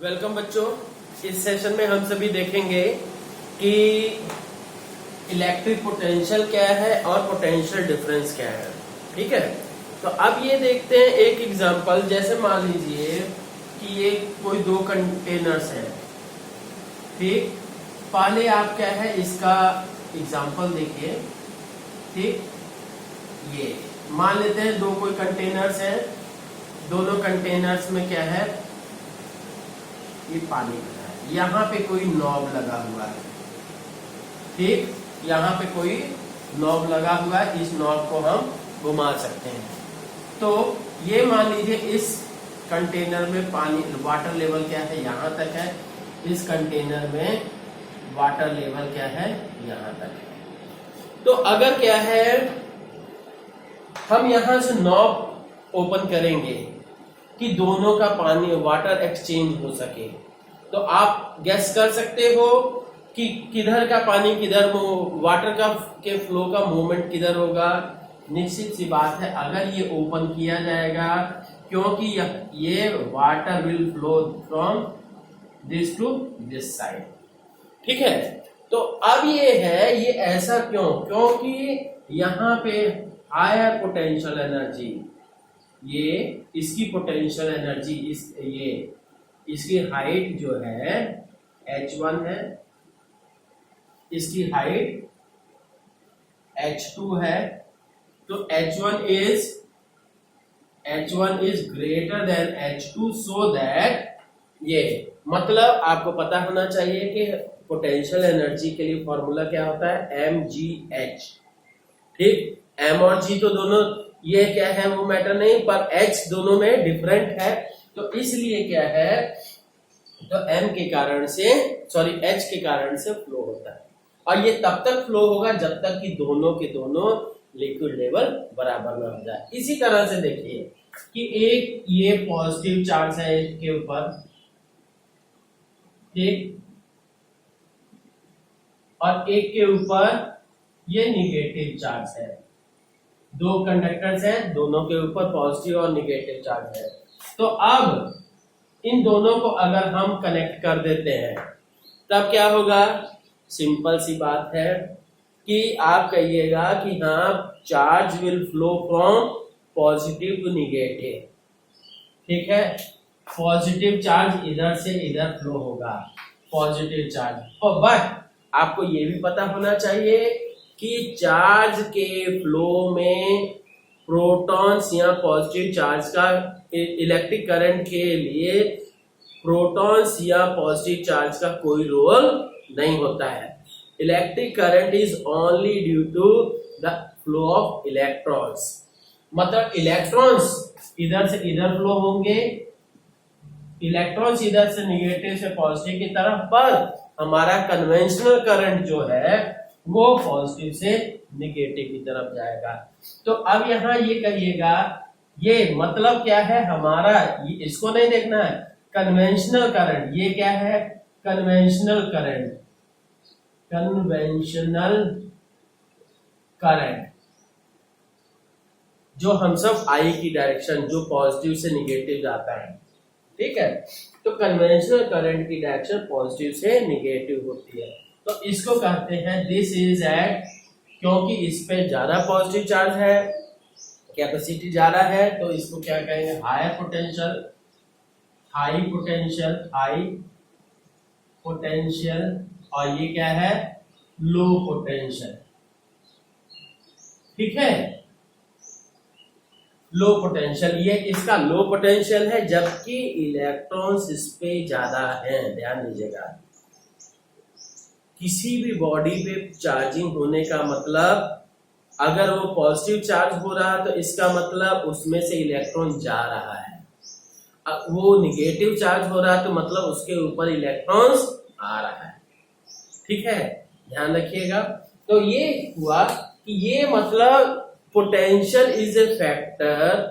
Welcome बच्चों। इस session में हम सभी देखेंगे कि इलेक्ट्रिक पोटेंशियल क्या है और पोटेंशियल डिफरेंस क्या है। ठीक है, तो अब ये देखते हैं एक एग्जांपल। जैसे मान लीजिए कि ये कोई दो कंटेनर्स हैं। ठीक, पहले आप क्या है इसका एग्जांपल देखिए। ठीक, ये मान लेते हैं दो कोई कंटेनर्स हैं। दोनों कंटेनर्स में क्या है, ये पानी भरा है। यहाँ पे कोई नॉब लगा हुआ है। ठीक, यहाँ पे कोई नॉब लगा हुआ है। इस नॉब को हम घुमा सकते हैं। तो ये मान लीजिए इस कंटेनर में पानी वाटर लेवल क्या है, यहाँ तक है। इस कंटेनर में वाटर लेवल क्या है, यहाँ तक है। तो अगर क्या है हम यहां से नॉब ओपन करेंगे कि दोनों का पानी वाटर एक्सचेंज हो सके, तो आप गेस कर सकते हो कि किधर का पानी किधर वाटर का के फ्लो का मूवमेंट किधर होगा। निश्चित सी बात है, अगर ये ओपन किया जाएगा, क्योंकि ये water will flow from this to this side. ठीक है, तो अब ये है, ये ऐसा क्यों? क्योंकि यहाँ पे हायर पोटेंशियल एनर्जी, ये इसकी पोटेंशियल एनर्जी इसकी हाइट जो है h1 है, इसकी हाइट h2 है। तो h1 is greater than h2, so that ये मतलब आपको पता होना चाहिए कि पोटेंशियल एनर्जी के लिए फॉर्मूला क्या होता है, mgh। ठीक, m और g तो दोनों ये क्या है वो मैटर नहीं, पर h दोनों में डिफरेंट है। तो इसलिए क्या है, तो m के कारण से h के कारण से फ्लो होता है। और ये तब तक फ्लो होगा जब तक कि दोनों के दोनों लिक्विड लेवल बराबर ना हो जाए। इसी तरह से देखिए कि एक ये पॉजिटिव चार्ज है इसके ऊपर, ठीक, और एक के ऊपर ये निगेटिव चार्ज है। दो कंडक्टर्स हैं, दोनों के ऊपर पॉजिटिव और निगेटिव चार्ज है। तो अब इन दोनों को अगर हम कनेक्ट कर देते हैं तब क्या होगा? सिंपल सी बात है कि आप कहिएगा कि हाँ, charge will flow from positive to negative. ठीक है, पॉजिटिव चार्ज इधर से इधर फ्लो होगा, पॉजिटिव चार्ज। और बट आपको ये भी पता होना चाहिए कि चार्ज के फ्लो में प्रोटॉन्स या पॉजिटिव चार्ज का इलेक्ट्रिक करंट के लिए प्रोटॉन्स या पॉजिटिव चार्ज का कोई रोल नहीं होता है। Electric current is only due to the flow of electrons. मतलब इलेक्ट्रॉन्स इधर से इधर फ्लो होंगे, इलेक्ट्रॉन्स इधर से निगेटिव से पॉजिटिव की तरफ, पर हमारा कन्वेंशनल करंट जो है वो पॉजिटिव से निगेटिव की तरफ जाएगा। तो अब यहां ये कहिएगा, ये मतलब क्या है हमारा, इसको नहीं देखना है, कन्वेंशनल करंट। ये क्या है? कन्वेंशनल करंट, कन्वेंशनल करंट जो हम सब आई की डायरेक्शन, जो पॉजिटिव से निगेटिव जाता है। ठीक है, तो कन्वेंशनल करंट की डायरेक्शन पॉजिटिव से निगेटिव होती है। तो इसको कहते हैं दिस इज एट, क्योंकि इस पे ज्यादा पॉजिटिव चार्ज है, कैपेसिटी ज्यादा है, तो इसको क्या कहेंगे? Higher potential, high potential, high potential. और ये क्या है? Low potential. ठीक है, लो पोटेंशियल, ये इसका लो पोटेंशियल है, जबकि इलेक्ट्रॉन्स इस पे ज्यादा है। ध्यान दीजिएगा, किसी भी बॉडी पे चार्जिंग होने का मतलब, अगर वो पॉजिटिव चार्ज हो रहा है तो इसका मतलब उसमें से इलेक्ट्रॉन जा रहा है। वो निगेटिव चार्ज हो रहा है तो मतलब उसके ऊपर इलेक्ट्रॉन्स आ रहा है। ठीक है, ध्यान रखिएगा। तो ये हुआ कि ये मतलब पोटेंशियल इज ए फैक्टर,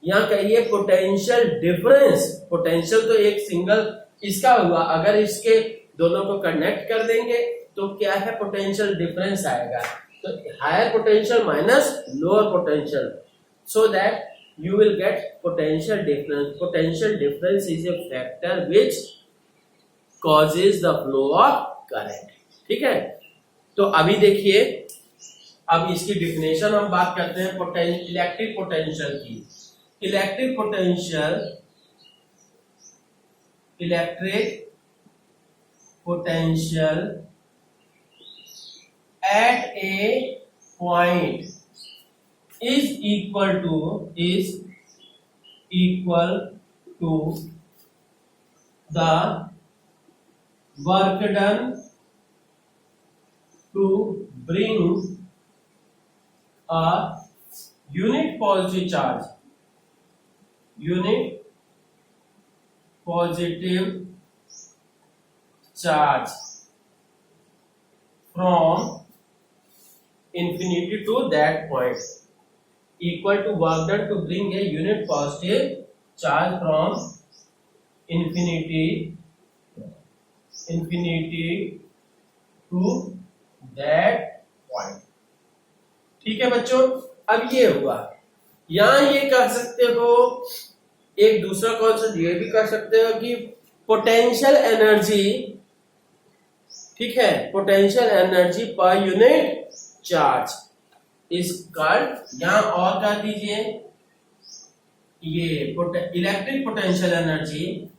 या कहिए पोटेंशियल डिफरेंस। पोटेंशियल तो एक सिंगल इसका हुआ, अगर इसके दोनों को कनेक्ट कर देंगे तो क्या है? पोटेंशियल डिफरेंस आएगा। तो higher potential minus lower potential, so that you will get potential difference. Potential difference is a factor which causes the flow of current। ठीक है, तो अभी देखिए, अब इसकी डिफिनेशन हम बात करते हैं इलेक्ट्रिक पोटेंशियल की। Electric potential at a point is equal to the work done to bring a unit positive charge from infinity to that point, equal to work done to bring a unit positive charge from infinity to that point। ठीक है बच्चों, अब ये हुआ। यहां ये कह सकते हो, एक दूसरा कॉन्सेप्ट ये भी कर सकते हो कि पोटेंशियल एनर्जी, ठीक है, potential energy per unit charge is called, यहां और कह दीजिए ये electric potential energy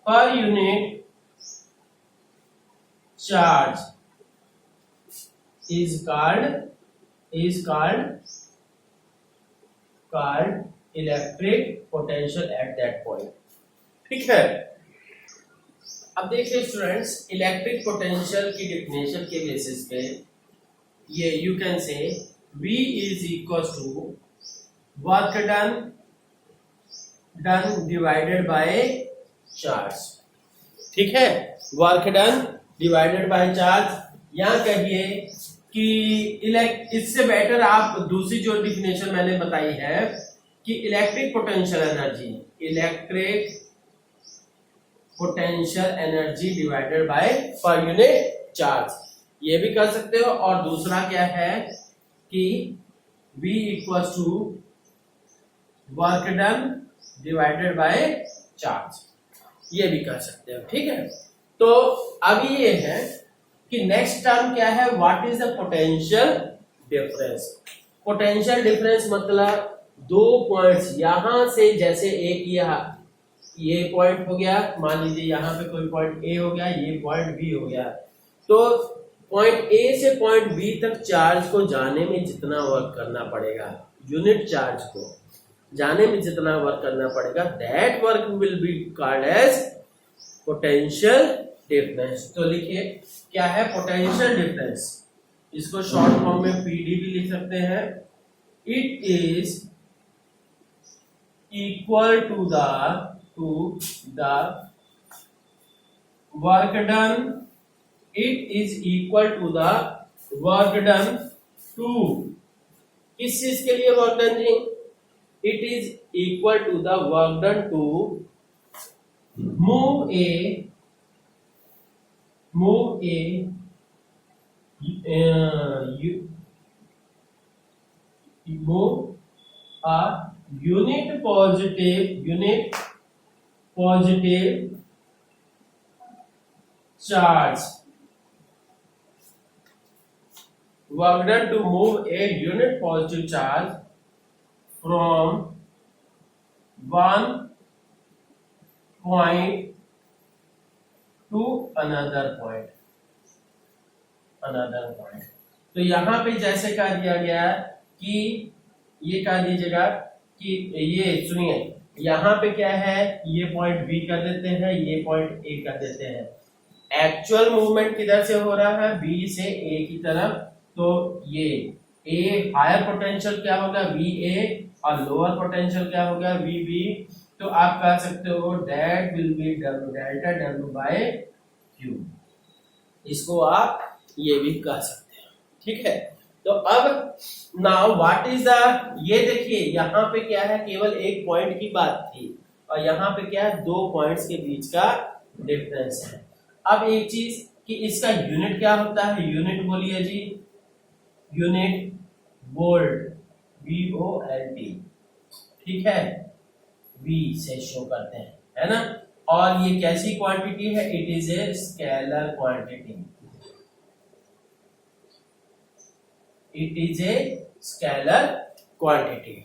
per unit charge is called electric potential at that point. ठीक है, अब देखिए स्टूडेंट्स, इलेक्ट्रिक पोटेंशियल की डिफिनेशन के बेसिस पे ये you can say V is equal to work done divided by charge. ठीक है, work done divided by charge, यहां कहिए कि इससे बेटर आप दूसरी जो डिफिनेशन मैंने बताई है कि electric potential energy divided by पर यूनिट चार्ज, ये भी कर सकते हो। और दूसरा क्या है कि V equals to work done divided by charge, ये भी कर सकते हो। ठीक है, तो अभी ये है कि नेक्स्ट टर्म क्या है, what is the potential difference. Potential difference मतलब दो पॉइंट्स, यहां से जैसे एक ये पॉइंट हो गया, मान लीजिए यहाँ पे कोई पॉइंट ए हो गया, ये पॉइंट बी हो गया, तो पॉइंट ए से पॉइंट बी तक चार्ज को जाने में जितना वर्क करना पड़ेगा, यूनिट चार्ज को जाने में जितना वर्क करना पड़ेगा, that work will be called as potential difference. तो लिखिए क्या है पोटेंशियल डिफरेंस, इसको शॉर्ट फॉर्म में पीडी भी लिख सकते हैं। It is equal to the work done, it is equal to the work done to, किस चीज के लिए वर्क डन जी, it is equal to the work done to move a unit positive charge, work done to move a unit positive charge from one point to another point। तो यहां पे जैसे कह दिया गया कि ये कह दीजिएगा कि ये सुनिए, यहाँ पे क्या है, ये पॉइंट बी कर देते हैं, ये पॉइंट ए कर देते हैं। एक्चुअल मूवमेंट किधर से हो रहा है, बी से ए की तरफ, तो ये ए हायर पोटेंशियल क्या होगा वी ए, और लोअर पोटेंशियल क्या होगा वी बी। तो आप कह सकते हो that will be delta W by Q, इसको आप ये भी कह सकते हैं। ठीक है, तो अब नाउ व्हाट इज द, ये देखिए यहाँ पे क्या है, केवल एक पॉइंट की बात थी, और यहाँ पे क्या है, दो पॉइंट्स के बीच का डिफरेंस है। अब एक चीज कि इसका यूनिट क्या होता है, यूनिट बोलिए जी, यूनिट वोल्ट, VOLT, ठीक है, V से शो करते हैं, है ना। और ये कैसी क्वांटिटी है? It is a scalar quantity, it is a scalar quantity.